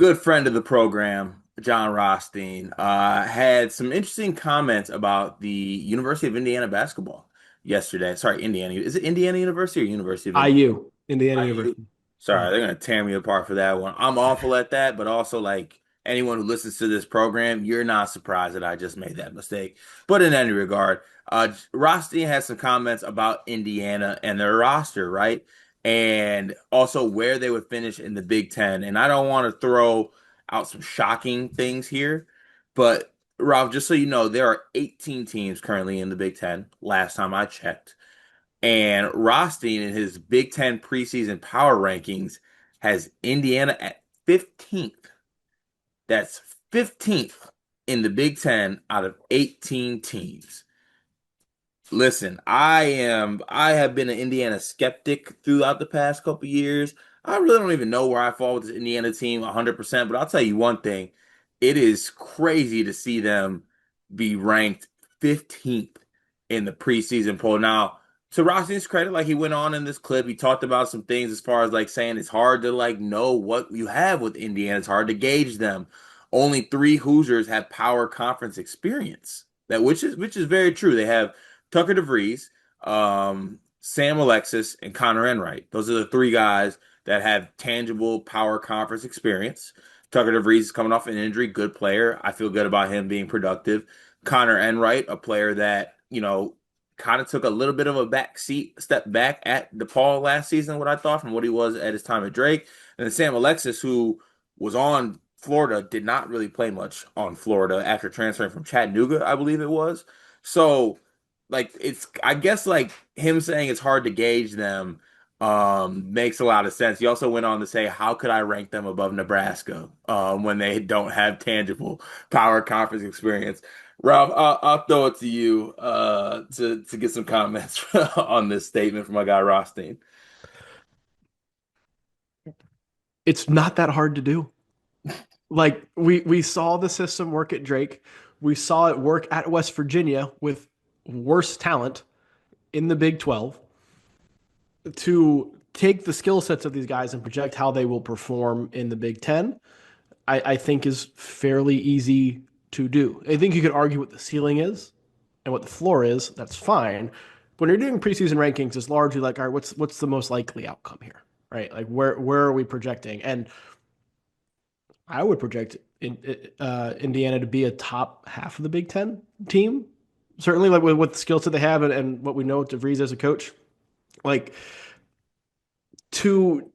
good friend of the program, Jon Rothstein, had some interesting comments about the University of Indiana basketball yesterday. Sorry, Indiana. Is it Indiana University or University of Indiana? IU, Indiana IU. University. Sorry, Yeah. they're gonna tear me apart for that one. I'm awful at that, but also like anyone who listens to this program, you're not surprised that I just made that mistake. But in any regard, Rothstein has some comments about Indiana and their roster, right? And also where they would finish in the Big Ten. And I don't want to throw out some shocking things here, but Ralph, just so you know, there are 18 teams currently in the Big Ten, last time I checked. And Rothstein in his Big Ten preseason power rankings has Indiana at 15th. That's 15th in the Big Ten out of 18 teams. Listen, I have been an Indiana skeptic throughout the past couple years. I really don't even know where I fall with this Indiana team 100%, but I'll tell you one thing. It is crazy to see them be ranked 15th in the preseason poll. Now, to Ross's credit, like he went on in this clip, he talked about some things as far as like saying it's hard to like know what you have with Indiana. It's hard to gauge them. Only three Hoosiers have power conference experience. Which is very true. They have Tucker DeVries, Sam Alexis, and Connor Enright. Those are the three guys that have tangible power conference experience. Tucker DeVries is coming off an injury, good player. I feel good about him being productive. Connor Enright, a player that, kind of took a little bit of a step back at DePaul last season, what I thought from what he was at his time at Drake. And then Sam Alexis, who was on Florida, did not really play much on Florida after transferring from Chattanooga, I believe it was. So like it's I guess like him saying it's hard to gauge them makes a lot of sense. He also went on to say, how could I rank them above Nebraska when they don't have tangible power conference experience? Rob, I'll throw it to you to get some comments on this statement from my guy Rothstein. It's not that hard to do. Like we saw the system work at Drake. We saw it work at West Virginia with worse talent in the Big 12 to take the skill sets of these guys and project how they will perform in the Big 10. I think is fairly easy to do. I think you could argue what the ceiling is and what the floor is. That's fine. When you're doing preseason rankings, it's largely like, all right, what's the most likely outcome here, right? Like where are we projecting? And I would project Indiana to be a top half of the Big Ten team. Certainly, like with what the skill set they have and what we know of DeVries as a coach. Like to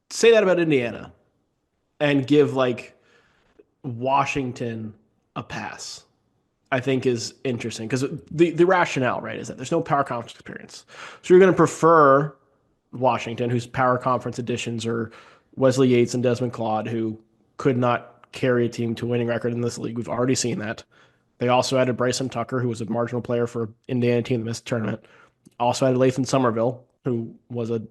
say that about Indiana and give like Washington a pass, I think is interesting because the rationale, right, is that there's no power conference experience. So you're going to prefer Washington, whose power conference additions are Wesley Yates and Desmond Claude, who could not carry a team to a winning record in this league. We've already seen that. They also added Bryson Tucker, who was a marginal player for Indiana team that missed the tournament. Also added Lathan Somerville, who was a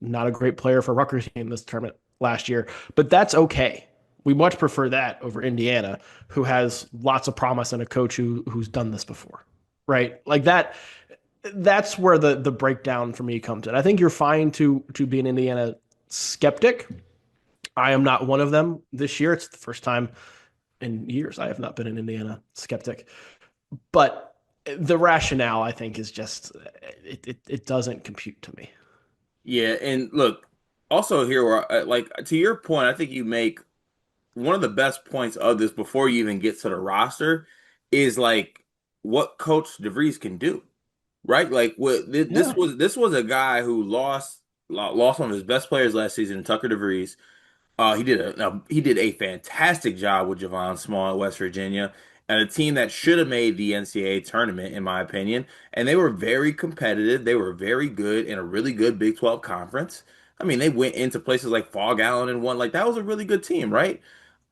not a great player for Rutgers team this tournament last year. But that's okay. We much prefer that over Indiana, who has lots of promise and a coach who's done this before. Right? Like that's where the breakdown for me comes in. I think you're fine to be an Indiana skeptic. I am not one of them this year. It's the first time in years I have not been an Indiana skeptic. But the rationale, I think, is just it doesn't compute to me. Yeah, and look, also here, like to your point, I think you make one of the best points of this before you even get to the roster is like what Coach DeVries can do, right? Like Yeah. this was a guy who lost one of his best players last season, Tucker DeVries. He did a fantastic job with Javon Small at West Virginia, and a team that should have made the NCAA tournament, in my opinion. And they were very competitive. They were very good in a really good Big 12 conference. I mean, they went into places like Fog Allen and won. Like that was a really good team, right?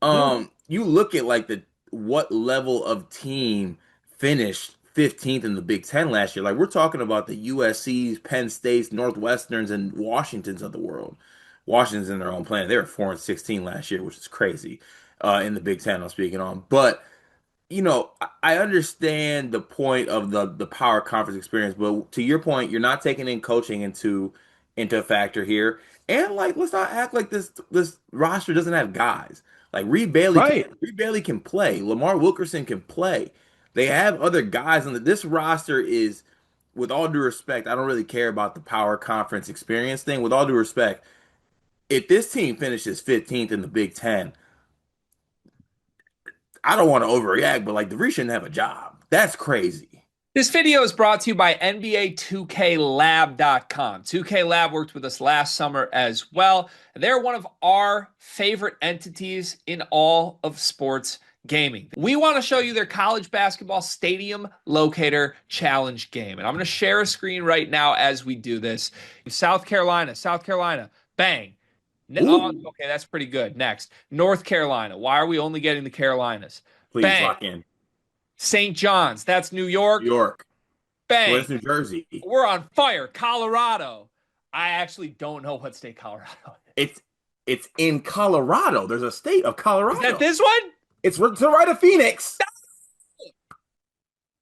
Yeah. You look at like the what level of team finished 15th in the Big Ten last year. Like we're talking about the USC's, Penn State's, Northwesterns, and Washingtons of the world. Washington's in their own planet. They were 4-16 last year, which is crazy. In the Big Ten, I'm speaking on. But I understand the point of the power conference experience, but to your point, you're not taking in coaching into a factor here. And like, let's not act like this roster doesn't have guys. Like Right. Reed Bailey can play. Lamar Wilkerson can play. They have other guys on this roster is, with all due respect, I don't really care about the power conference experience thing. With all due respect, if this team finishes 15th in the Big Ten, I don't want to overreact, but like the Reed shouldn't have a job. That's crazy. This video is brought to you by NBA 2KLab.com. 2K Lab worked with us last summer as well. They're one of our favorite entities in all of sports gaming. We want to show you their college basketball stadium locator challenge game. And I'm going to share a screen right now as we do this. South Carolina, bang. Oh, Ooh, okay, that's pretty good. Next, North Carolina. Why are we only getting the Carolinas? please Bang. lock in. St. John's, that's New New York. York. Well, Bang. that's New Jersey. We're on fire. Colorado. I actually don't know what state Colorado is. It's in Colorado. There's a state of Is that Colorado. this one? It's to the right of Phoenix.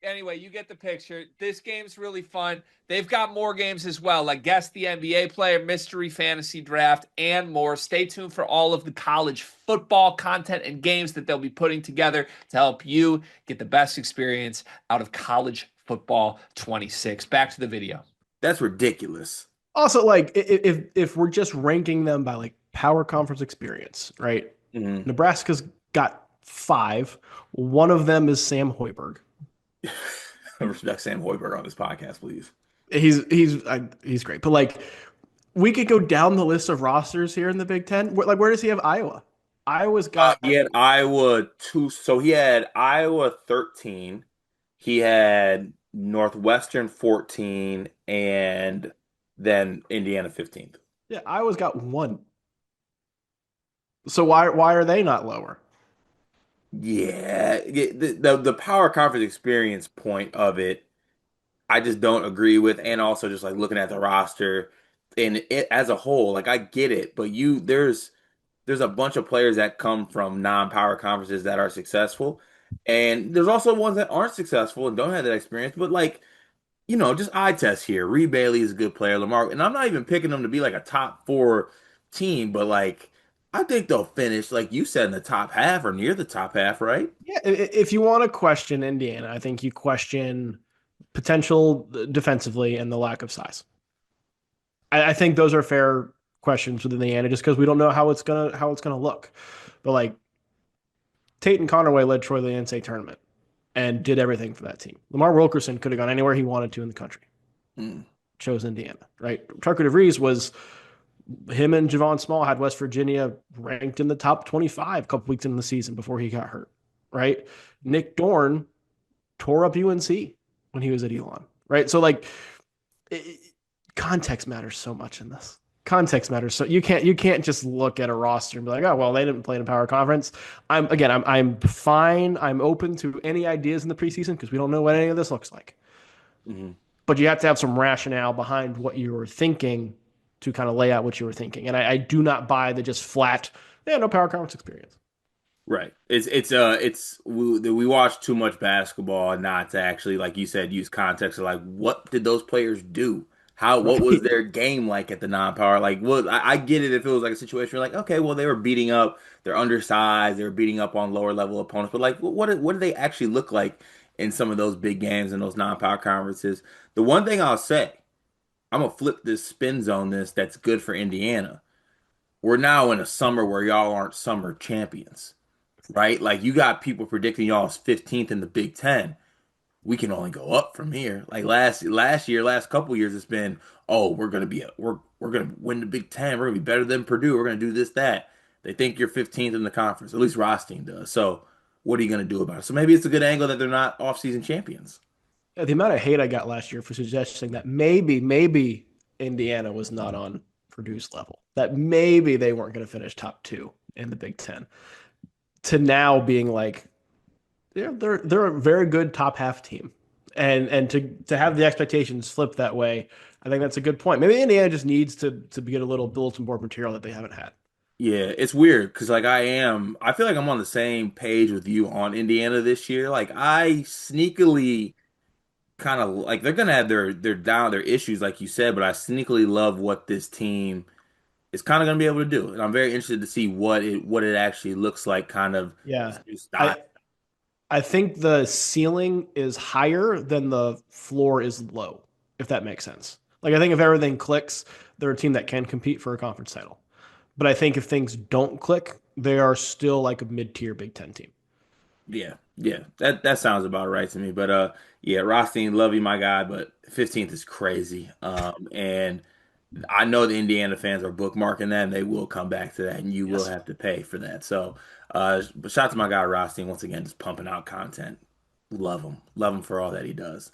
Anyway, you get the picture. This game's really fun. They've got more games as well, like Guess the NBA Player, Mystery Fantasy Draft, and more. Stay tuned for all of the college football content and games that they'll be putting together to help you get the best experience out of college football 26. Back to the video. That's ridiculous. Also, like if we're just ranking them by like power conference experience, right? Mhm. Nebraska's got 5. One of them is Sam Hoiberg. Respect Sam Hoiberg on this podcast, please. He's great, but like we could go down the list of rosters here in the Big Ten. Where does he have Iowa? Iowa's got He had Iowa two, so he had Iowa 13. He had Northwestern 14, and then Indiana 15th. yeah, Iowa's got 1. So why are they not lower? Yeah, the power conference experience point of it, I just don't agree with, and also just like looking at the roster and it as a whole, like I get it, but there's a bunch of players that come from non-power conferences that are successful, and there's also ones that aren't successful and don't have that experience. But like, just eye test here. Reed Bailey is a good player. Lamar, and I'm not even picking them to be like a top four team, but like I think they'll finish, like you said, in the top half or near the top half, right? Yeah, if you want to question Indiana, I think you question potential defensively and the lack of size. I think those are fair questions within the end, just because we don't know how it's gonna look. But like Tate and Conaway led Troy to the NCAA tournament and did everything for that team. Lamar Wilkerson could have gone anywhere he wanted to in the country. Mm. Chose Indiana, right? Tucker DeVries was him and Javon Small had West Virginia ranked in the top 25 a couple weeks into the season before he got hurt, right? Nick Dorn tore up UNC when he was at Elon, right? So like it, context matters so much in this. Context matters. So you can't just look at a roster and be like, oh well, they didn't play in a power conference. I'm fine. I'm open to any ideas in the preseason because we don't know what any of this looks like. Mhm. But you have to have some rationale behind what you were thinking to kind of lay out what you were thinking. And I do not buy the just flat, yeah, no power conference experience. Right. It's we watch too much basketball not to actually, like you said, use context of like what did those players do? What was Right. their game like at the non-power? Like, I get it if it was like a situation where like, okay, well they were beating up, they're undersized, they were beating up on lower level opponents, but like, what did they actually look like in some of those big games in those non-power conferences? The one thing I'll say, I'm gonna flip this spin zone this that's good for Indiana. We're now in a summer where y'all aren't summer champions, right? Like you got people predicting y'all's 15th in the Big Ten. We can only go up from here. Like last year, last couple years, it's been, oh, we're gonna win the Big Ten. We're gonna be better than Purdue. We're gonna do this, that. They think you're 15th in the conference. At least Rothstein does. So what are you gonna do about it? So maybe it's a good angle that they're not off-season champions. Yeah, the amount of hate I got last year for suggesting that maybe Indiana was not on Purdue's level, that maybe they weren't going to finish top 2 in the Big Ten, to now being like, yeah, they're a very good top half team, and to have the expectations flip that way, I think that's a good point. Maybe Indiana just needs to get a little bulletin board material that they haven't had. Yeah, it's weird because like I feel like I'm on the same page with you on Indiana this year. Like I sneakily kind of like they're gonna have their issues like you said, but I sneakily love what this team is kind of going to be able to do. And I'm very interested to see what it actually looks like, kind of Yeah. this new style. I I think the ceiling is higher than the floor is low, if that makes sense. Like I think if everything clicks, they're a team that can compete for a conference title. But I think if things don't click, they are still like a mid-tier Big Ten team. Yeah, yeah, that sounds about right to me. But yeah, Rothstein, love you, my guy, but 15th is crazy. And I know the Indiana fans are bookmarking that, and they will come back to that, and you will Yes. have to pay for that. So, but shout out to my guy Rothstein once again, just pumping out content. Love him for all that he does.